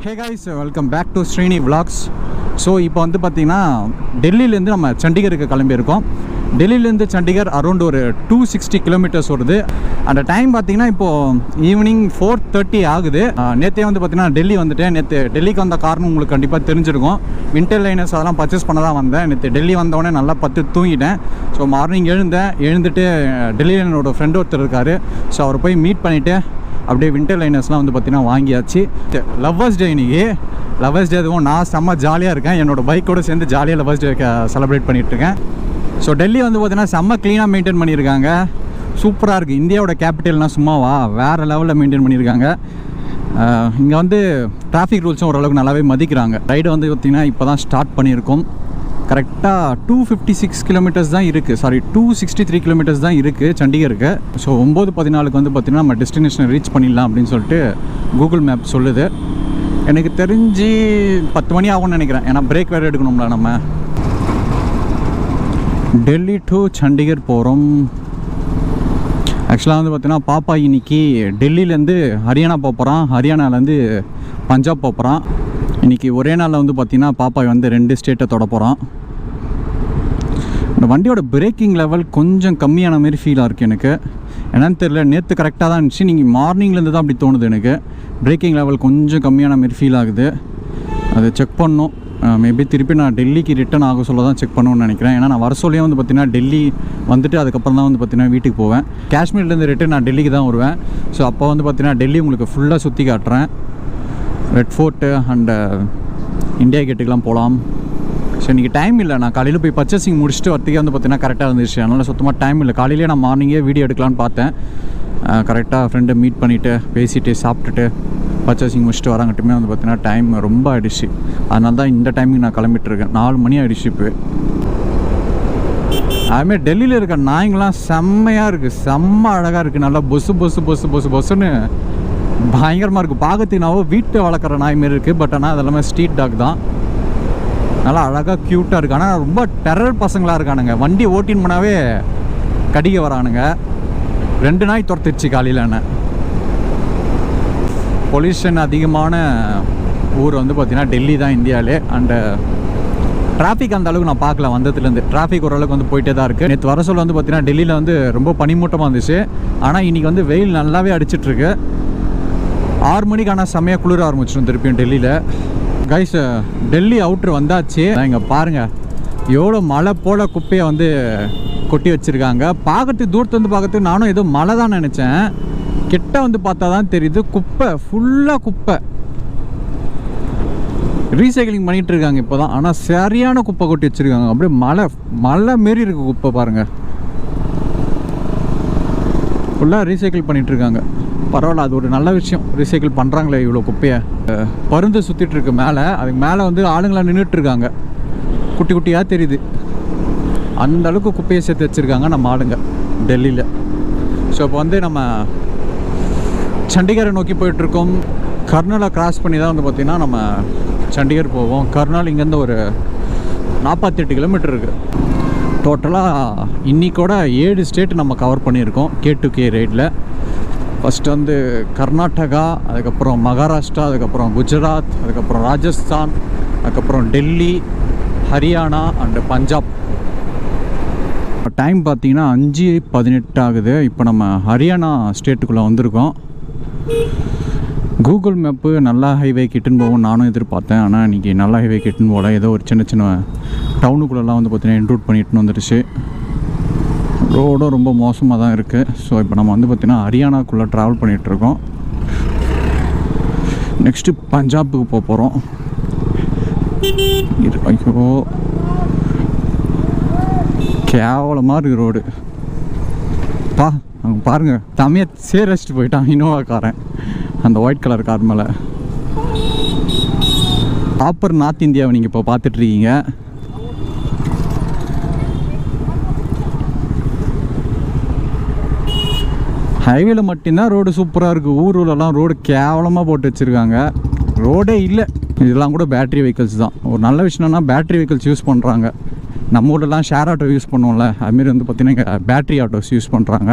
Hey guys, welcome back to Srini vlogs. So இப்போ வந்து பார்த்தீங்கன்னா டெல்லியிலேருந்து நம்ம சண்டிகருக்கு கிளம்பியிருக்கோம். டெல்லியிலேருந்து சண்டிகர் அரௌண்ட் ஒரு 260 கிலோமீட்டர்ஸ் வருது. அந்த டைம் பார்த்தீங்கன்னா இப்போது ஈவினிங் 4:30 ஆகுது. நேற்றே வந்து பார்த்தீங்கன்னா டெல்லி வந்துட்டேன். நேற்று டெல்லிக்கு வந்த காரணம் உங்களுக்கு கண்டிப்பாக தெரிஞ்சிருக்கும். வின்டர் லைனர்ஸ் அதெல்லாம் பர்ச்சேஸ் பண்ண தான் வந்தேன். நேற்று டெல்லி வந்தோடனே நல்லா பத்து தூங்கிட்டேன். ஸோ மார்னிங் எழுந்துட்டு டெல்லியில் என்னோடய ஃப்ரெண்ட் ஒருத்தர் இருக்கார். ஸோ அவரை போய் மீட் பண்ணிவிட்டு அப்படியே வின்டர் லைனர்ஸ்லாம் வந்து பார்த்திங்கன்னா வாங்கியாச்சு. லவ்வர்ஸ் டே இன்றைக்கி. லவ்வர்ஸ் டே அதுவும் நான் செம்ம ஜாலியாக இருக்கேன். என்னோடய பைக்கோடு சேர்ந்து ஜாலியாக லவ்வர்ஸ் டே செலிப்ரேட் பண்ணிகிட்ருக்கேன். ஸோ டெல்லி வந்து பார்த்திங்கன்னா செம்ம க்ளீனாக மெயின்டைன் பண்ணியிருக்காங்க. சூப்பராக இருக்குது. இந்தியாவோட கேபிட்டல்னால் சும்மாவா வேறு லெவலில் மெயின்டைன் பண்ணியிருக்காங்க. இங்கே வந்து டிராஃபிக் ரூல்ஸும் ஓரளவுக்கு நல்லாவே மதிக்கிறாங்க. ரைடு வந்து பார்த்திங்கன்னா இப்போ தான் ஸ்டார்ட் பண்ணியிருக்கோம். கரெக்டாக 256 கிலோமீட்டர்ஸ் தான் இருக்குது. 263 கிலோமீட்டர்ஸ் தான் இருக்குது சண்டிகருக்கு. ஸோ 9:14 வந்து பார்த்திங்கன்னா நம்ம டெஸ்டினேஷனை ரீச் பண்ணிடலாம் அப்படின்னு சொல்லிட்டு கூகுள் மேப் சொல்லுது. எனக்கு தெரிஞ்சு 10 மணி ஆகும்னு நினைக்கிறேன். ஏன்னா பிரேக் வேறு எடுக்கணும்ல. நம்ம டெல்லி டு சண்டிகர் போகிறோம். ஆக்சுவலாக வந்து பார்த்திங்கன்னா பாப்பா இன்னைக்கு டெல்லியிலேருந்து ஹரியானா போகிறான், ஹரியானாலேருந்து பஞ்சாப் போகிறான். இன்றைக்கி ஒரே நாளில் வந்து பார்த்திங்கன்னா பாப்பா வந்து 2 ஸ்டேட்டை தொட போகிறான். இந்த வண்டியோட பிரேக்கிங் லெவல் கொஞ்சம் கம்மியான மாரி ஃபீலாக இருக்குது எனக்கு. என்னன்னு தெரியல, நேற்று கரெக்டாக தான் இருந்துச்சு. நீங்கள் மார்னிங்லேருந்து தான் அப்படி தோணுது எனக்கு. பிரேக்கிங் லெவல் கொஞ்சம் கம்மியான மாரி ஃபீல் ஆகுது. அதை செக் பண்ணணும். மேபி திருப்பி நான் டெல்லிக்கு ரிட்டன் ஆக சொல்ல தான் செக் பண்ணணும்னு நினைக்கிறேன். ஏன்னா நான் வர சொல்லியே வந்து பார்த்திங்கன்னா டெல்லி வந்துட்டு அதுக்கப்புறம் தான் வந்து பார்த்திங்கன்னா வீட்டுக்கு போவேன். காஷ்மீர்லேருந்து ரிட்டன் நான் டெல்லிக்கு தான் வருவேன். ஸோ அப்போ வந்து பார்த்திங்கன்னா டெல்லி உங்களுக்கு ஃபுல்லாக சுற்றி காட்டுறேன். ரெட் ஃபோர்ட்டு அண்டு இந்தியா கேட்டுக்கெலாம் போகலாம். ஸோ இன்றைக்கி டைம் இல்லை. நான் காலையில் போய் பர்ச்சேசிங் முடிச்சுட்டு வரத்துக்கே வந்து பார்த்திங்கன்னா கரெக்டாக இருந்துச்சு. அதனால் சுத்தமாக டைம் இல்லை. காலையிலே நான் மார்னிங்கே வீடியோ எடுக்கலான்னு பார்த்தேன். கரெக்டாக ஃப்ரெண்டை மீட் பண்ணிவிட்டு பேசிவிட்டு சாப்பிட்டுட்டு பர்ச்சேசிங் முடிச்சுட்டு வரங்கிட்டுமே வந்து பார்த்திங்கன்னா டைம் ரொம்ப ஆகிடுச்சு. அதனால தான் இந்த டைமிங் நான் கிளம்பிட்டுருக்கேன். 4 மணி ஆகிடுச்சு இப்போ. அதுமாதிரி டெல்லியில் இருக்க நாய்ங்களாம் செம்மையாக இருக்குது. செம்ம அழகாக இருக்குது. நல்லா பொசுன்னு பயங்கரமாக இருக்குது. பார்க்கறதுக்குனாவோ வீட்டை வளர்க்குற நாய் மாரி இருக்குது. பட் ஆனால் அதெல்லாமே ஸ்ட்ரீட் டாக் தான். நல்லா அழகாக க்யூட்டாக இருக்குது. ஆனால் ரொம்ப டெரர் பசங்களாக இருக்கானுங்க. வண்டி ஓட்டின்னு போனாவே கடிக்க வரானுங்க. 2 நாய் துரத்துச்சு காலையில். என்ன பொல்யூஷன் அதிகமான ஊர் வந்து பார்த்திங்கன்னா டெல்லி தான் இந்தியாவிலே. அண்டு டிராஃபிக் அந்த அளவுக்கு நான் பார்க்கல வந்ததுலேருந்து. டிராஃபிக் ஓரளவுக்கு வந்து போயிட்டே தான் இருக்குது. நேற்று வர சொல்ல வந்து பார்த்திங்கன்னா டெல்லியில் வந்து ரொம்ப பனிமூட்டமாக இருந்துச்சு. ஆனால் இன்றைக்கி வந்து வெயில் நல்லாவே அடிச்சிட்ருக்கு. 6 மணிக்கான செம்மையாக குளிர ஆரம்பிச்சிடும் திருப்பியும் டெல்லியில். கைஸ், டெல்லி அவுட்ரு வந்தாச்சு. இங்கே பாருங்கள் எவ்வளோ மழை போல் குப்பையை வந்து கொட்டி வச்சுருக்காங்க. பார்க்கறதுக்கு தூரத்து வந்து பார்க்கறதுக்கு நானும் ஏதோ மழை தான் நினச்சேன். கிட்ட வந்து பார்த்தா தான் தெரியுது குப்பை, ஃபுல்லாக குப்பை. ரீசைக்கிளிங் பண்ணிகிட்டு இருக்காங்க இப்போ தான். ஆனால் சரியான குப்பை கொட்டி வச்சுருக்காங்க. அப்படியே மழை மாரி இருக்குது குப்பை. பாருங்கள், ஃபுல்லாக ரீசைக்கிள் பண்ணிகிட்ருக்காங்க. பரவாயில்ல, அது ஒரு நல்ல விஷயம். ரீசைக்கிள் பண்ணுறாங்களே இவ்வளோ குப்பையை. பருந்து சுற்றிட்டுருக்கு மேலே. அதுக்கு மேலே வந்து ஆளுங்களாம் நின்றுட்டுருக்காங்க. குட்டி குட்டியாக தெரியுது. அந்த அளவுக்கு குப்பையை சேர்த்து வச்சுருக்காங்க நம்ம ஆளுங்க டெல்லியில். ஸோ இப்போ வந்து நம்ம சண்டிகரை நோக்கி போயிட்டுருக்கோம். கர்னலை கிராஸ் பண்ணி தான் வந்து பார்த்திங்கன்னா நம்ம சண்டிகர் போவோம். கர்னல் இங்கேருந்து ஒரு 48 கிலோமீட்டர் இருக்குது. டோட்டலாக இன்றைக்கோட 7 ஸ்டேட் நம்ம கவர் பண்ணியிருக்கோம் K2k ரைடில். ஃபஸ்ட்டு வந்து கர்நாடகா, அதுக்கப்புறம் மகாராஷ்டிரா, அதுக்கப்புறம் குஜராத், அதுக்கப்புறம் ராஜஸ்தான், அதுக்கப்புறம் டெல்லி, ஹரியானா அண்டு பஞ்சாப். டைம் பார்த்திங்கன்னா 5:18 ஆகுது. இப்போ நம்ம ஹரியானா ஸ்டேட்டுக்குள்ளே வந்திருக்கோம். கூகுள் மேப்பு நல்லா ஹைவே கிட்டுன்னு போகும் நானும் எதிர்பார்த்தேன். ஆனால் இன்றைக்கி நல்லா ஹைவே கிட்டுன்னு போகல. ஏதோ ஒரு சின்ன சின்ன டவுனுக்குள்ளெல்லாம் வந்து பார்த்திங்கன்னா இன்ட்ரூட் பண்ணிட்டுன்னு வந்துடுச்சு. ரோடும் ரொம்ப மோசமாக தான் இருக்குது. ஸோ இப்போ நம்ம வந்து பார்த்திங்கன்னா ஹரியானாக்குள்ளே ட்ராவல் பண்ணிகிட்ருக்கோம். நெக்ஸ்ட்டு பஞ்சாபுக்கு போக போகிறோம். ஐயோ, கேவலமாக இருக்குது ரோடு. அங்கே பாருங்கள், தமையாக சேரச்சிட்டு போயிட்டான் இனோவாக்காரன் அந்த ஒயிட் கலர் கார் மேலே. ப்ராப்பர் நார்த் இந்தியாவை நீங்கள் இப்போ பார்த்துட்ருக்கீங்க. ஹைவேல மட்டும்தான் ரோடு சூப்பராக இருக்குது. ஊர்லலாம் ரோடு கேவலமாக போட்டு வச்சுருக்காங்க. ரோடே இல்லை. இதெல்லாம் கூட பேட்ரி வெஹிக்கிள்ஸ் தான். ஒரு நல்ல விஷயம்னா பேட்ரி வெஹிக்கிள்ஸ் யூஸ் பண்ணுறாங்க. நம்ம ஊர்லலாம் ஷேர் ஆட்டோ யூஸ் பண்ணுவோம்ல, அதுமாரி வந்து பார்த்திங்கன்னா இங்கே பேட்ரி ஆட்டோஸ் யூஸ் பண்ணுறாங்க.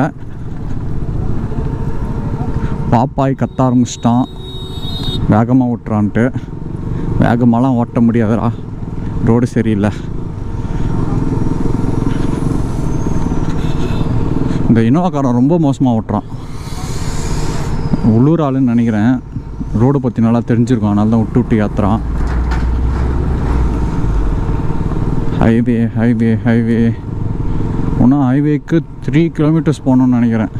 பாப்பாய் கத்த ஆரம்பிச்சிட்டான். வேகமாக ஓட்டுறான்ட்டு. வேகமாலாம் ஓட்ட முடியாதுடா, ரோடு சரியில்லை. இந்த இனோவாக்காரன் ரொம்ப மோசமாக ஓட்டுறான். உள்ளூர் ஆளுன்னு நினைக்கிறேன். ரோடு பற்றி நல்லா தெரிஞ்சிருக்கும், அதனால தான் விட்டு விட்டு ஏற்றுறான். ஹைவே ஹைவே ஹைவே இன்னும் ஹைவேக்கு 3 கிலோமீட்டர்ஸ் போகணுன்னு நினைக்கிறேன்.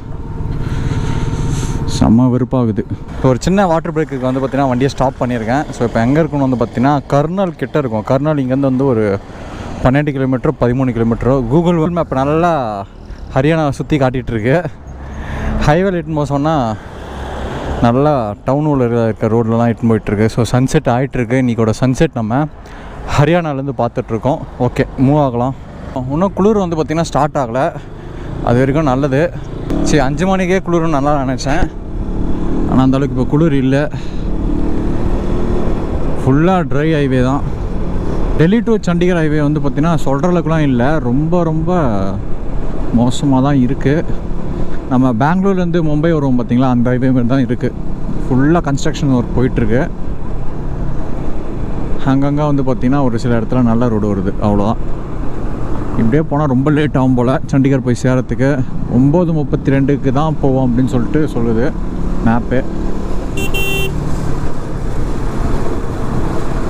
செம்ம வெறுப்பாகுது. இப்போ ஒரு சின்ன வாட்டர் பிரேக்குக்கு வந்து பார்த்திங்கன்னா வண்டியை ஸ்டாப் பண்ணியிருக்கேன். ஸோ இப்போ எங்கே இருக்குன்னு வந்து பார்த்திங்கன்னா கர்னல் கிட்டே இருக்கும். கர்னல் இங்கேருந்து வந்து ஒரு 12 கிலோமீட்டரோ 13 கிலோமீட்டரோ. கூகுள் மேப் நல்லா ஹரியானாவை சுற்றி காட்டிகிட்ருக்கு. ஹைவேல இட்டுன்னு போக சொன்னால் நல்லா டவுனில் இருக்க ரோட்லலாம் இட்டுன்னு போயிட்டுருக்கு. ஸோ சன்செட் ஆகிட்டுருக்கு. இன்றைக்கோட சன்செட் நம்ம ஹரியானாலேருந்து பார்த்துட்ருக்கோம். ஓகே, மூவ் ஆகலாம். இன்னும் குளிர் வந்து பார்த்திங்கன்னா ஸ்டார்ட் ஆகலை, அது வரைக்கும் நல்லது. சரி, 5 மணிக்கே குளிர்னு நல்லா நினச்சேன், ஆனால் அந்தளவுக்கு இப்போ குளிர் இல்லை. ஃபுல்லாக ட்ரை ஹைவே தான். டெல்லி டு சண்டிகர் ஹைவே வந்து பார்த்திங்கன்னா சொல்கிற அளவுக்குலாம் இல்லை, ரொம்ப ரொம்ப மோசமாக தான் இருக்குது. நம்ம பெங்களூர்லேருந்து மும்பை வருவோம் பார்த்திங்களா, அந்த ஹைவே மாதிரி தான் இருக்குது. ஃபுல்லாக கன்ஸ்ட்ரக்ஷன் ஒர்க் போயிட்டுருக்கு. அங்கங்கே வந்து பார்த்திங்கன்னா ஒரு சில இடத்துல நல்ல ரோடு வருது, அவ்வளோதான். இப்படியே போனால் ரொம்ப லேட் ஆகும் போல் சண்டிகர் போய் சேரத்துக்கு. 9:32க்கு தான் போவோம் அப்படின்னு சொல்லிட்டு சொல்லுது மேப்பு.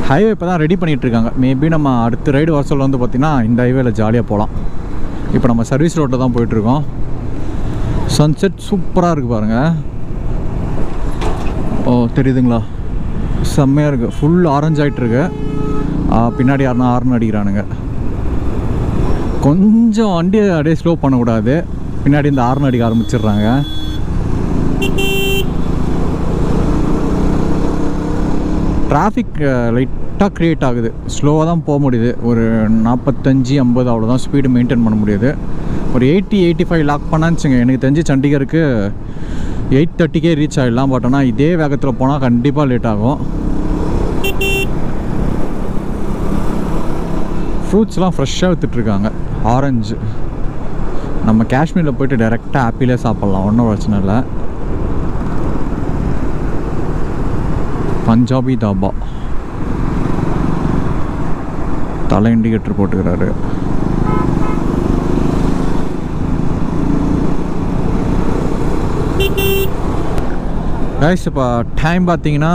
ஹைவே இப்போ தான் ரெடி பண்ணிகிட்ருக்காங்க. மேபி நம்ம அடுத்த ரைடு வர சொல்ல வந்து பார்த்திங்கன்னா இந்த ஹைவேல ஜாலியாக போகலாம். இப்போ நம்ம சர்வீஸ் ரோட்டில் தான் போயிட்டுருக்கோம். சன்செட் சூப்பராக இருக்குது பாருங்கள். ஓ, தெரியுதுங்களா? செம்மையாக இருக்குது. ஃபுல் ஆரஞ்ச் ஆகிட்டுருக்கு. பின்னாடி யாருன்னா ஹார்ன் அடிக்கிறானுங்க. கொஞ்சம் வண்டியை அப்படியே ஸ்லோ பண்ணக்கூடாது, பின்னாடி இந்த ஹார்ன் அடிக்க ஆரம்பிச்சிடுறாங்க. டிராஃபிக் லைட்டாக க்ரியேட் ஆகுது. ஸ்லோவாக தான் போக முடியுது. ஒரு 45-50 அவ்வளோதான் ஸ்பீடு மெயின்டைன் பண்ண முடியுது. ஒரு 80-85 லாக் பண்ணாச்சுங்க. எனக்கு தெரிஞ்சு சண்டிகருக்கு 8:30க்கே ரீச் ஆகிடலாம். பட் ஆனால் இதே வேகத்தில் போனால் கண்டிப்பாக லேட் ஆகும். ஃப்ரூட்ஸ்லாம் ஃப்ரெஷ்ஷாக விற்றுட்ருக்காங்க. ஆரஞ்சு நம்ம காஷ்மீரில் போய்ட்டு டைரெக்டாக ஆப்பிளே சாப்பிட்லாம், ஒன்றும் பிரச்சனை இல்லை. பஞ்சாபி தாபா. தலை இண்டிகேட்டர் போட்டுக்கிறாரு. கைஸ், இப்போ டைம் பார்த்தீங்கன்னா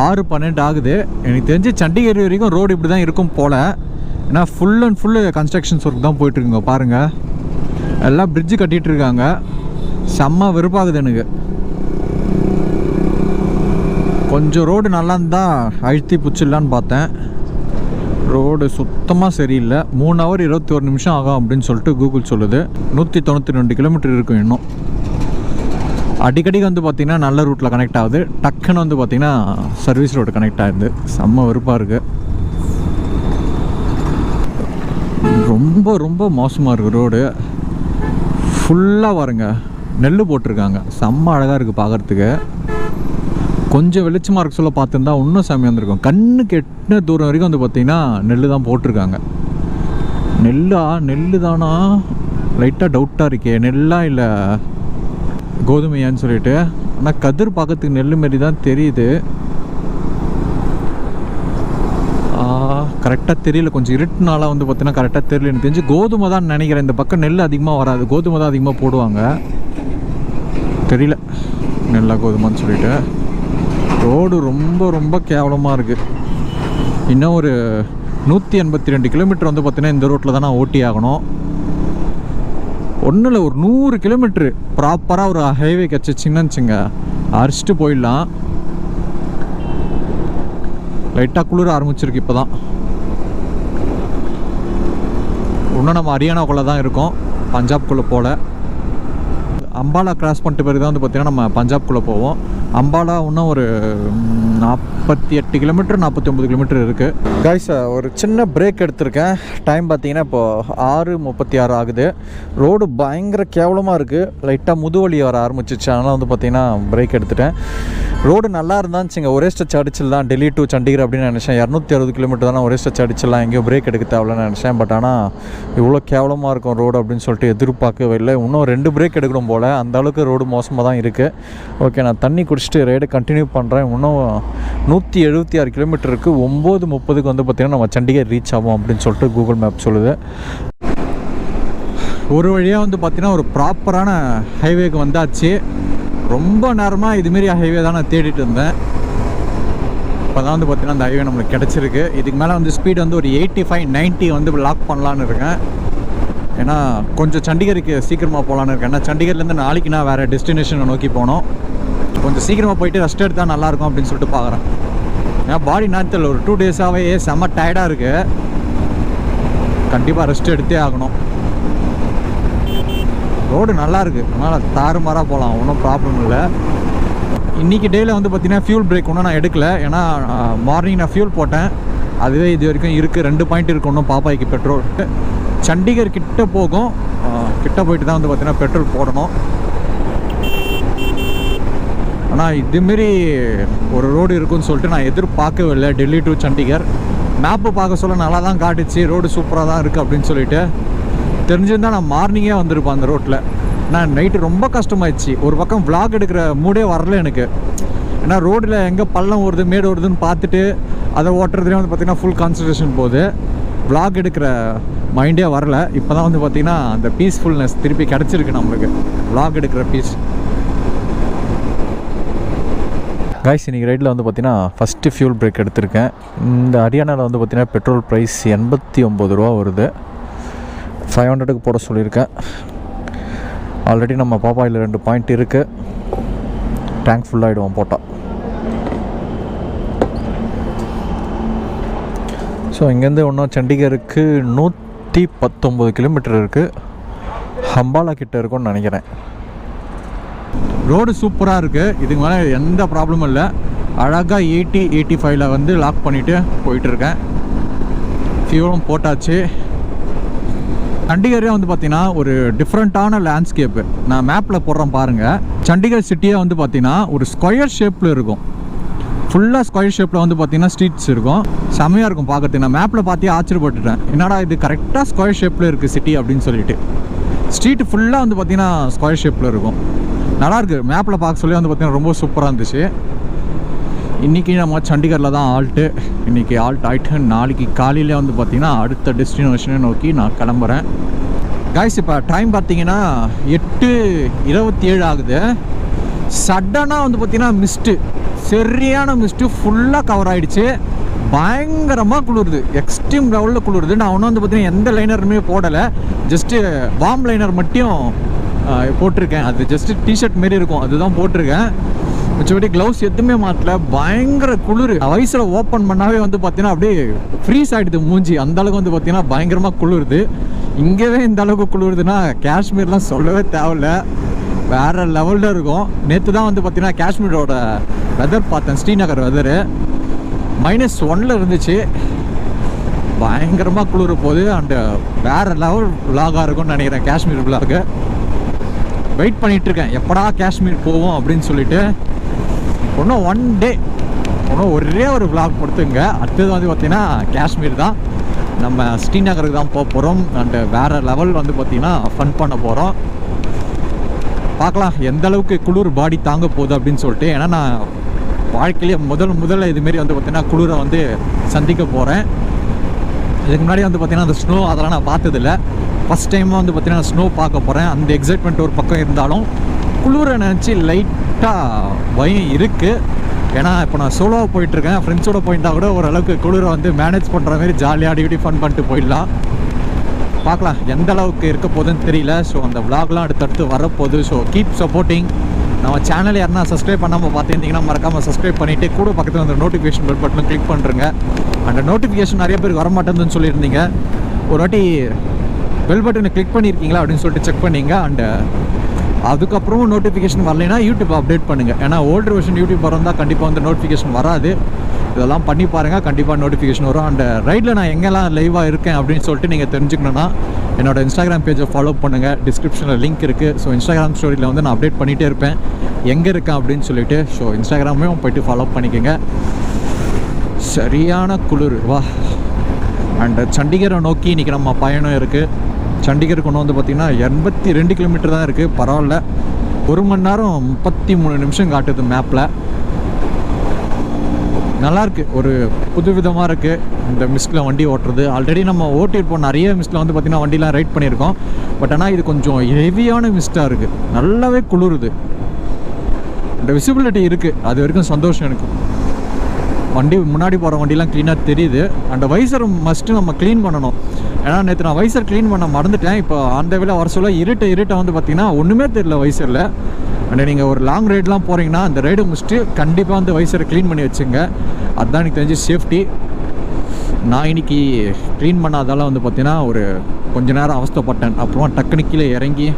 6:12 ஆகுது. எனக்கு தெரிஞ்சு சண்டிகர் வரைக்கும் ரோடு இப்படி தான் இருக்கும் போல். ஏன்னா full and full constructions work தான் போயிட்டுருக்குங்க. பாருங்கள், எல்லாம் பிரிட்ஜு கட்டிகிட்டு இருக்காங்க. செம்ம வெறுப்பாகுது எனக்கு. கொஞ்சம் ரோடு நல்லா இருந்தால் அழுத்தி பிடிச்சிடலான்னு பார்த்தேன். ரோடு சுத்தமாக சரியில்லை. 3 ஹவர் 21 நிமிஷம் ஆகும் அப்படின்னு சொல்லிட்டு கூகுள் சொல்லுது. 192 கிலோமீட்டர் இருக்கும் இன்னும். அடிக்கடிக்கு வந்து பார்த்திங்கன்னா நல்ல ரூட்டில் கனெக்ட் ஆகுது, டக்குன்னு வந்து பார்த்திங்கன்னா சர்வீஸ் ரோடு கனெக்ட் ஆகுது. செம்ம வெறுப்பாக இருக்குது. ரொம்ப ரொம்ப மோசமாக இருக்குது ரோடு. ஃபுல்லாக பாருங்க, நெல் போட்டிருக்காங்க. செம்ம அழகாக இருக்குது பார்க்குறதுக்கு. கொஞ்சம் வெளிச்சமாக இருக்க சொல்ல பார்த்துருந்தா இன்னும் செம்மையாக இருந்திருக்கும். கண்ணுக்கு எட்டின தூரம் வரைக்கும் வந்து பார்த்திங்கன்னா நெல் தான் போட்டிருக்காங்க. நெல் தானா லைட்டாக டவுட்டாக இருக்கே, நெல்லா இல்லை கோதுமையான்னு சொல்லிட்டு. ஆனால் கதிர் பார்க்கறதுக்கு நெல் மாரி தான் தெரியுது. கரெக்டாக தெரியல, கொஞ்சம் இருட்டுனால வந்து பார்த்தீங்கன்னா கரெக்டாக தெரியல. எனக்கு தெரிஞ்சு கோதுமை தான் நினைக்கிறேன். இந்த பக்கம் நெல் அதிகமாக வராது, கோதுமை தான் அதிகமாக போடுவாங்க. தெரியல நெல்லா கோதுமைன்னு சொல்லிட்டு. ரோடு ரொம்ப ரொம்ப கேவலமாக இருக்குது. இன்னும் ஒரு 182 கிலோமீட்டர் வந்து பார்த்தீங்கன்னா இந்த ரோட்டில் தான் நான் ஓட்டி ஆகணும். ஒன்றும் இல்லை, ஒரு 100 கிலோமீட்ரு ப்ராப்பராக ஒரு ஹைவே கிடச்சிச்சிங்கன்னு வச்சுங்க, அரிச்சிட்டு போயிடலாம். லைட்டாக குளிர ஆரம்பிச்சிருக்கு இப்போ தான். இன்னும் நம்ம ஹரியானாக்குள்ளே தான் இருக்கோம், பஞ்சாப்குள்ளே போகல. அம்பாலா கிராஸ் பண்ணிட்டு பிறகு தான் வந்து பார்த்திங்கன்னா நம்ம பஞ்சாப்குள்ளே போவோம். அம்பாலா இன்னும் ஒரு 48 கிலோமீட்டர் 49 கிலோமீட்டர் இருக்குது. கைஸ், ஒரு சின்ன பிரேக் எடுத்திருக்கேன். டைம் பார்த்தீங்கன்னா இப்போது 6:36 ஆகுது. ரோடு பயங்கர கேவலமாக இருக்குது. லைட்டாக முதுவலி வர ஆரம்பிச்சிச்சு, அதனால் வந்து பார்த்திங்கன்னா பிரேக் எடுத்துட்டேன். ரோடு நல்லா இருந்தாச்சுங்க, ஒரே ஸ்டெச் அடிச்சிடலாம் டெல்லி டு சண்டிகர் அப்படின்னு நினச்சேன். 260 கிலோமீட்டர் தானே, ஒரே ஸ்டெச் அடிச்சிடலாம், எங்கேயோ பிரேக் எடுக்க தேவையில்லைன்னு நினச்சேன். பட் ஆனால் இவ்வளோ கேவலமாக இருக்கும் ரோடு அப்படின்னு சொல்லிட்டு எதிர்பார்க்கவே இல்லை. இன்னும் 2 பிரேக் எடுக்கணும் போல், அந்த அளவுக்கு ரோடு மோசமாக தான் இருக்குது. ஓகே, நான் தண்ணி முடிச்சுட்டு ரைடை கண்டினியூ பண்ணுறேன். இன்னும் 176 கிலோமீட்டர் இருக்குது. 9:30 வந்து பார்த்திங்கன்னா நம்ம சண்டிகர் ரீச் ஆகும் அப்படின்னு சொல்லிட்டு கூகுள் மேப் சொல்லுது. ஒரு வழியாக வந்து பார்த்திங்கன்னா ஒரு ப்ராப்பரான ஹைவேக்கு வந்தாச்சு. ரொம்ப நேரமாக இதுமாரி ஹைவே தான் நான் தேடிட்டு இருந்தேன். இப்போ தான் வந்து பார்த்திங்கன்னா அந்த ஹைவே நம்மளுக்கு கிடச்சிருக்கு. இதுக்கு மேலே வந்து ஸ்பீட் வந்து ஒரு 85-90 வந்து லாக் பண்ணலான்னு இருக்கேன். ஏன்னா கொஞ்சம் சண்டிகருக்கு சீக்கிரமாக போகலான்னு இருக்கேன். ஏன்னா சண்டிகர்லேருந்து நாளைக்கு நான் வேறு டெஸ்டினேஷனை நோக்கி போனோம். கொஞ்சம் சீக்கிரமாக போயிட்டு ரெஸ்ட் எடுத்தால் நல்லாயிருக்கும் அப்படின்னு சொல்லிட்டு பார்க்குறேன். ஏன்னா பாடி நேரத்தில் ஒரு 2 டேஸாகவே செம்ம டயர்டாக இருக்குது. கண்டிப்பாக ரெஸ்ட் எடுத்தே ஆகணும். ரோடு நல்லாயிருக்கு, அதனால் தாறுமாறாக போகலாம், ஒன்றும் ப்ராப்ளம் இல்லை. இன்றைக்கி டேயில் வந்து பார்த்திங்கன்னா ஃபியூல் பிரேக் ஒன்றும் நான் எடுக்கலை. ஏன்னா மார்னிங் நான் ஃபியூல் போட்டேன், அதுவே இது வரைக்கும் இருக்குது. 2 பாயிண்ட் இருக்குது ஒன்றும் பாப்பாய்க்கு பெட்ரோல். சண்டிகர் கிட்ட போகும், கிட்ட போயிட்டு தான் வந்து பார்த்திங்கன்னா பெட்ரோல் போடணும். ஆனால் இதுமாரி ஒரு ரோடு இருக்குன்னு சொல்லிட்டு நான் எதிர்பார்க்கவே இல்லை. டெல்லி டு சண்டிகர் மேப்பு பார்க்க சொல்ல நல்லா தான் காட்டுச்சு, ரோடு சூப்பராக தான் இருக்குது அப்படின்னு சொல்லிட்டு. தெரிஞ்சிருந்தால் நான் மார்னிங்கே வந்திருப்பேன் அந்த ரோட்டில். நான் நைட்டு ரொம்ப கஷ்டமாயிடுச்சு. ஒரு பக்கம் vlog எடுக்கிற மூடே வரல எனக்கு. ஏன்னா ரோடில் எங்கே பள்ளம் வருது மேடு வருதுன்னு பார்த்துட்டு அதை ஓட்டுறதுலேயே வந்து பார்த்திங்கன்னா ஃபுல் கான்சன்ட்ரேஷன் போகுது. vlog எடுக்கிற மைண்டே வரல. இப்போ தான் வந்து பார்த்திங்கன்னா அந்த பீஸ்ஃபுல்னஸ் திருப்பி கிடச்சிருக்கு நம்மளுக்கு, vlog எடுக்கிற பீஸ். காய்ஸ், இன்றைக்கி ரைடில் வந்து பார்த்திங்கன்னா ஃபஸ்ட்டு ஃபியூல் பிரேக் எடுத்திருக்கேன். இந்த ஹரியானாவில் வந்து பார்த்திங்கன்னா பெட்ரோல் ப்ரைஸ் 89 ரூபா வருது. 500க்கு போட சொல்லியிருக்கேன். ஆல்ரெடி நம்ம பாப்பாயில் 2 பாயிண்ட் இருக்குது. டேங்க் ஃபுல்லாகிடுவோம் போட்டால். ஸோ இங்கேருந்து இன்னும் சண்டிகருக்கு 119 கிலோமீட்டர் இருக்குது. ஹம்பாலா கிட்ட இருக்கும்னு நினைக்கிறேன். ரோடு சூப்பராக இருக்குது. இதுக்கு மேலே எந்த ப்ராப்ளமும் இல்லை. அழகாக 80-85 வந்து லாக் பண்ணிவிட்டு போயிட்டுருக்கேன். ஃபியூலும் போட்டாச்சு. சண்டிகரே வந்து பார்த்திங்கன்னா ஒரு டிஃப்ரெண்ட்டான லேண்ட்ஸ்கேப்பு. நான் மேப்பில் போடுறேன் பாருங்கள். சண்டிகர் சிட்டியே வந்து பார்த்திங்கன்னா ஒரு ஸ்கொயர் ஷேப்பில் இருக்கும். ஃபுல்லாக ஸ்கொயர் ஷேப்பில் வந்து பார்த்திங்கன்னா ஸ்ட்ரீட்ஸ் இருக்கும். செம்மையாக இருக்கும் பார்க்கறதுக்கு. நான் மேப்பில் பார்த்தே ஆச்சரியப்பட்டுட்டேன், என்னடா இது கரெக்டாக ஸ்கொயர் ஷேப்பில் இருக்குது சிட்டி அப்படின்னு சொல்லிட்டு. ஸ்ட்ரீட் ஃபுல்லாக வந்து பார்த்திங்கன்னா ஸ்கொயர் ஷேப்பில் இருக்கும். நல்லாயிருக்கு. மேப்பில் பார்க்க சொல்லி வந்து பார்த்திங்கன்னா ரொம்ப சூப்பராக இருந்துச்சு. இன்றைக்கி நம்ம சண்டிகரில் தான் ஆல்ட்டு. இன்றைக்கி ஆல்ட் ஆகிட்டு நாளைக்கு காலையில் வந்து பார்த்திங்கன்னா அடுத்த டெஸ்டினேஷனை நோக்கி நான் கிளம்புறேன். காய்ஸ், இப்போ டைம் பார்த்திங்கன்னா 8:27 ஆகுது. சடனாக வந்து பார்த்திங்கன்னா மிஸ்ட்டு, சரியான மிஸ்ட்டு ஃபுல்லாக கவர் ஆகிடுச்சு. பயங்கரமாக குளிருது, எக்ஸ்ட்ரீம் லெவலில் குளிருது. நான் ஒன்றும் வந்து பார்த்திங்கன்னா எந்த லைனருமே போடலை, ஜஸ்ட்டு வார்ம் லைனர் மட்டும் போட்டிருக்கேன். அது ஜஸ்ட்டு டிஷர்ட் மாரி இருக்கும், அதுதான் போட்டிருக்கேன். மிச்சபடி க்ளவுஸ் எதுவுமே மாட்டல. பயங்கர குளிர். வயசில் ஓப்பன் பண்ணாவே வந்து பார்த்தீங்கன்னா அப்படியே ஃப்ரீஸ் ஆகிடுது மூஞ்சி. அந்தளவுக்கு வந்து பார்த்தீங்கன்னா பயங்கரமாக குளிருது. இங்கேவே இந்த அளவுக்கு குளிருதுன்னா காஷ்மீர்லாம் சொல்லவே தேவையில்ல, வேறு லெவலில் இருக்கும். நேற்று தான் வந்து பார்த்தீங்கன்னா காஷ்மீரோட வெதர் பார்த்தேன். ஸ்ரீநகர் வெதரு -1 இருந்துச்சு. பயங்கரமாக குளிர போகுது. அண்டு வேறு லெவல் விலாகாக இருக்கும்னு நினைக்கிறேன் காஷ்மீர் விலாகு. வெயிட் பண்ணிகிட்ருக்கேன் எப்படா காஷ்மீர் போவோம் அப்படின்னு சொல்லிட்டு. இன்னும் 1 டே, இன்னும் ஒரே ஒரு vlog கொடுத்துங்க. அடுத்தது வந்து பார்த்திங்கன்னா காஷ்மீர் தான். நம்ம ஸ்ரீநகருக்கு தான் போக போகிறோம். அண்டு வேறு லெவல் வந்து பார்த்திங்கன்னா ஃபன் பண்ண போகிறோம். பார்க்கலாம் எந்த அளவுக்கு குளிர் பாடி தாங்க போகுது அப்படின்னு சொல்லிட்டு. ஏன்னா நான் வாழ்க்கையிலேயே முதல்ல இதுமாரி வந்து பார்த்திங்கன்னா குளிரை வந்து சந்திக்க போகிறேன். இதுக்கு முன்னாடி வந்து பார்த்திங்கன்னா அந்த ஸ்னோ அதெல்லாம் நான் பார்த்ததில்ல. ஃபஸ்ட் டைமாக வந்து பார்த்திங்கன்னா ஸ்னோ பார்க்க போகிறேன். அந்த எக்ஸைட்மெண்ட் ஒரு பக்கம் இருந்தாலும் குளிரை நினச்சி லைட்டாக பயம் இருக்குது. ஏன்னா இப்போ நான் சோலோவாக போயிட்டுருக்கேன். ஃப்ரெண்ட்ஸோடு போயிட்டா கூட ஓரளவுக்கு குளிரை வந்து மேனேஜ் பண்ணுற மாதிரி ஜாலியாக அடிக்கடி ஃபன் பண்ணிட்டு போயிடலாம். பார்க்கலாம் எந்த அளவுக்கு இருக்க போகுதுன்னு தெரியல. ஸோ அந்த விலாக்லாம் அடுத்தடுத்து வரப்போகுது. So keep supporting. நம்ம சேனல் யாருன்னா சப்ஸ்கிரைப் பண்ணாமல் பார்த்துருந்தீங்கன்னா மறக்காமல் சப்ஸ்கிரைப் பண்ணிவிட்டு கூட பக்கத்தில் அந்த நோட்டிஃபிகேஷன் பெல் பட்டனும் கிளிக் பண்ணுறேங்க. அந்த நோட்டிஃபிகேஷன் நிறைய பேருக்கு வரமாட்டேன்னு சொல்லியிருந்தீங்க. ஒரு வாட்டி பெல் பட்டனை கிளிக் பண்ணியிருக்கீங்களா அப்படின்னு சொல்லிட்டு செக் பண்ணிங்க. அண்டு அதுக்கப்புறமும் நோட்டிஃபிகேஷன் வரலைன்னா யூடியூப் அப்டேட் பண்ணுங்கள். ஏன்னா ஓல்டு வெர்ஷன் யூடியூப் வரந்தால் கண்டிப்பாக வந்து நோட்டிஃபிகேஷன் வராது. இதெல்லாம் பண்ணி பாருங்கள், கண்டிப்பாக நோட்டிஃபிகேஷன் வரும். அண்ட் ரைடில் நான் எங்கெல்லாம் லைவாக இருக்கேன் அப்படின்னு சொல்லிட்டு நீங்கள் தெரிஞ்சுக்கணுன்னா என்னோடய இன்ஸ்டாகிராம் பேஜை ஃபாலோ பண்ணுங்கள். டிஸ்கிரிப்ஷனில் லிங்க் இருக்குது. ஸோ இன்ஸ்டாகிராம் ஸ்டோரியில் வந்து நான் அப்டேட் பண்ணிகிட்டே இருப்பேன் எங்கே இருக்கேன் அப்படின்னு சொல்லிட்டு. ஸோ இன்ஸ்டாகிராமையும் போய்ட்டு ஃபாலோ பண்ணிக்கோங்க. சரியான குளிர் வா. அண்ட் சண்டிகரை நோக்கி இன்றைக்கி நம்ம பயணம் இருக்குது. சண்டிகருக்கு ஒன்று வந்து பார்த்திங்கன்னா 82 கிலோமீட்டர் தான் இருக்குது. பரவாயில்ல, 1 மணி நேரம் 33 நிமிஷம் காட்டுது மேப்பில். நல்லாயிருக்கு, ஒரு புதுவிதமாக இருக்குது இந்த மிஸ்ட்டில் வண்டி ஓட்டுறது. ஆல்ரெடி நம்ம ஓட்டிருப்போம் நிறைய மிஸ்ட்டில் வந்து பார்த்திங்கன்னா வண்டிலாம் ரைட் பண்ணியிருக்கோம். பட் ஆனால் இது கொஞ்சம் ஹெவியான மிஸ்ட்டாக இருக்குது, நல்லாவே குளிருது. இந்த விசிபிலிட்டி இருக்குது, அது வரைக்கும் சந்தோஷம் எனக்கு. வண்டி முன்னாடி போகிற வண்டிலாம் க்ளீனாக தெரியுது. அந்த வைசர் மஸ்ட்டு நம்ம க்ளீன் பண்ணணும். ஏன்னா நேற்று நான் வைசர் க்ளீன் பண்ண மறந்துட்டேன். இப்போ அந்த வேலை வர சொல்ல இருட்டை வந்து பார்த்திங்கன்னா ஒன்றுமே தெரியல வைசரில். அண்ட் நீங்கள் ஒரு லாங் ரைடெலாம் போகிறீங்கன்னா அந்த ரைடை முடிச்சுட்டு கண்டிப்பாக வந்து வைசரை க்ளீன் பண்ணி வச்சுங்க. அதுதான் எனக்கு தெரிஞ்சு சேஃப்டி. நான் இன்றைக்கி க்ளீன் பண்ணாதால வந்து பார்த்திங்கன்னா ஒரு கொஞ்ச நேரம் அவஸ்தைப்பட்டேன். அப்புறமா டக்குனு கீழே இறங்கி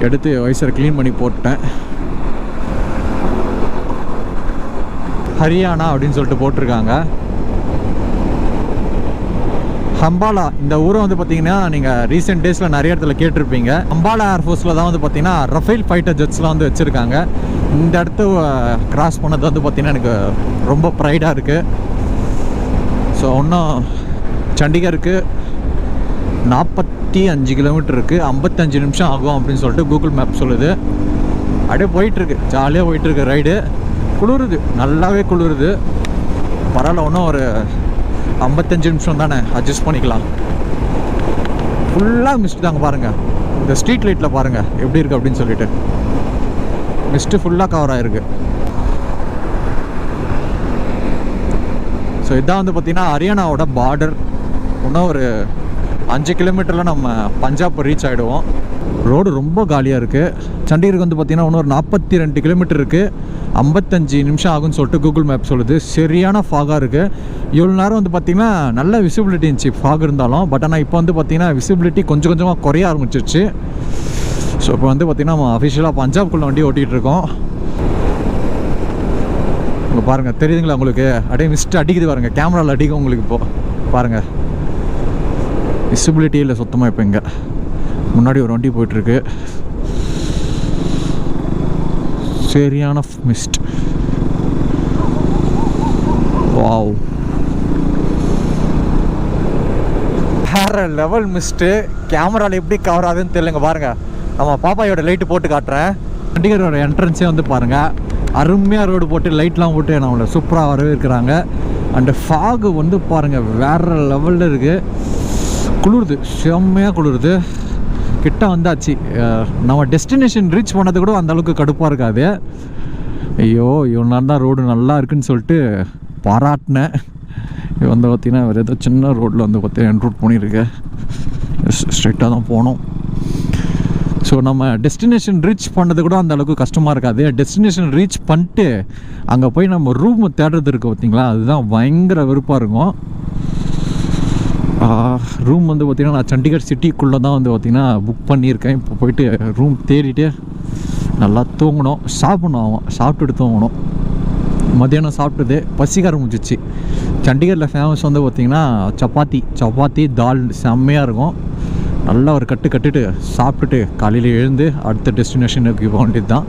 எடுத்து வைசரை க்ளீன் பண்ணி போட்டேன். ஹரியானா அப்படின்னு சொல்லிட்டு போட்டிருக்காங்க. அம்பாலா இந்த ஊரை வந்து பார்த்தீங்கன்னா நீங்கள் ரீசெண்ட் டேஸில் நிறைய இடத்துல கேட்டிருப்பீங்க. அம்பாலா ஏர்ஃபோர்ஸில் தான் வந்து பார்த்தீங்கன்னா ரஃபேல் ஃபைட்டர் ஜெட்ஸ்லாம் வந்து வச்சுருக்காங்க. இந்த இடத்த கிராஸ் பண்ணது வந்து பார்த்திங்கன்னா எனக்கு ரொம்ப ப்ரைடாக இருக்குது. ஸோ இன்னும் சண்டிகருக்கு 45 கிலோமீட்டர் இருக்குது, 55 நிமிஷம் ஆகும் அப்படின்னு சொல்லிட்டு கூகுள் மேப் சொல்லுது. அப்படியே போயிட்டுருக்கு, ஜாலியாக போயிட்டுருக்கு ரைடு. குளிருது, நல்லாவே குளிருது. பரவாயில்ல, இன்னும் ஒரு 55 நிமிஷம் தானே, அட்ஜஸ்ட் பண்ணிக்கலாம். ஃபுல்லாக மிஸ்ட் தாங்க பாருங்கள். இந்த ஸ்ட்ரீட் லைட்டில் பாருங்கள் எப்படி இருக்குது அப்படின்னு சொல்லிட்டு மிஸ்ட்டு ஃபுல்லாக கவர் ஆகிருக்கு. ஸோ இதான் வந்து பார்த்திங்கன்னா ஹரியானாவோட பார்டர். இன்னும் ஒரு 5 கிலோமீட்டரில் நம்ம பஞ்சாப் ரீச் ஆகிடுவோம். ரோடு ரொம்ப காலியாக இருக்குது. சண்டிகருக்கு வந்து பார்த்திங்கன்னா இன்னும் ஒரு 42 கிலோமீட்டர் இருக்குது, 55 நிமிஷம் ஆகும்னு சொல்லிட்டு கூகுள் மேப் சொல்லுது. சரியான ஃபாகாக இருக்குது. இவ்வளோ நேரம் வந்து பார்த்திங்கன்னா நல்ல விசிபிலிட்டி இருந்துச்சு ஃபாக் இருந்தாலும். பட் ஆனால் இப்போ வந்து பார்த்திங்கன்னா விசிபிலிட்டி கொஞ்சம் கொஞ்சமாக குறைய ஆரம்பிச்சிருச்சு. ஸோ இப்போ வந்து பார்த்திங்கன்னா நம்ம அஃபிஷியலாக பஞ்சாப்குள்ளே வண்டி ஓட்டிகிட்டு இருக்கோம். இங்கே பாருங்கள், தெரியுதுங்களா உங்களுக்கு? அப்படியே மிஸ்ட் அடிக்குது பாருங்கள், கேமராவில் அடிக்கும் உங்களுக்கு. இப்போது பாருங்கள், விசிபிலிட்டி இல்லை சுத்தமாக. இப்போ இங்கே முன்னாடி ஒரு வண்டி போயிட்டுருக்கு. சரியான மிஸ்ட். வாவ், வேற லெவல் மிஸ்ட்டு. கேமராவில் எப்படி கவர் ஆகுதுன்னு தெரியலங்க. பாருங்கள், நம்ம பாப்பாயோட லைட்டு போட்டு காட்டுறேன். சண்டிகரோட என்ட்ரன்ஸே வந்து பாருங்கள், அருமையாக ரோடு போட்டு லைட்லாம் போட்டு நம்மளை சூப்பராக வரவேற்கிறாங்க. அண்டு ஃபாகு வந்து பாருங்கள் வேறு லெவலில் இருக்குது. குளிருது, செம்மையாக குளிருது. கிட்ட வந்தாச்சு. நம்ம டெஸ்டினேஷன் ரீச் பண்ணது கூட அந்தளவுக்கு கடுப்பாக இருக்காது. ஐயோ இவ்வளோ நேரம் தான் ரோடு நல்லா இருக்குன்னு சொல்லிட்டு பாராட்டினேன். இது வந்து பார்த்திங்கன்னா வேறு ஏதோ சின்ன ரோட்டில் வந்து பார்த்தீங்கன்னா என்ரூட் பண்ணியிருக்கேன். ஸ்ட்ரெயிட்டாக தான் போனோம். ஸோ நம்ம டெஸ்டினேஷன் ரீச் பண்ணது கூட அந்த அளவுக்கு கஷ்டமாக இருக்காது. டெஸ்டினேஷன் ரீச் பண்ணிட்டு அங்கே போய் நம்ம ரூம் தேடுறது இருக்குது பார்த்திங்களா, அதுதான் பயங்கர வெறுப்பாக இருக்கும். ரூம் வந்து பார்த்திங்கன்னா நான் சண்டிகர் சிட்டிக்குள்ளே தான் வந்து பார்த்திங்கன்னா புக் பண்ணியிருக்கேன். இப்போ போயிட்டு ரூம் தேடிட்டு நல்லா தூங்கணும், சாப்பிட்ணும், சாப்பிட்டுட்டு தூங்கணும். மத்தியானம் சாப்பிட்டது பசிக்க ஆரம்பிச்சிச்சு. சண்டிகரில் ஃபேமஸ் வந்து பார்த்திங்கன்னா சப்பாத்தி தால் செம்மையாக இருக்கும். நல்லா ஒரு கட்டுட்டு சாப்பிட்டுட்டு காலையில் எழுந்து அடுத்த டெஸ்டினேஷனுக்கு போக வேண்டியது தான்.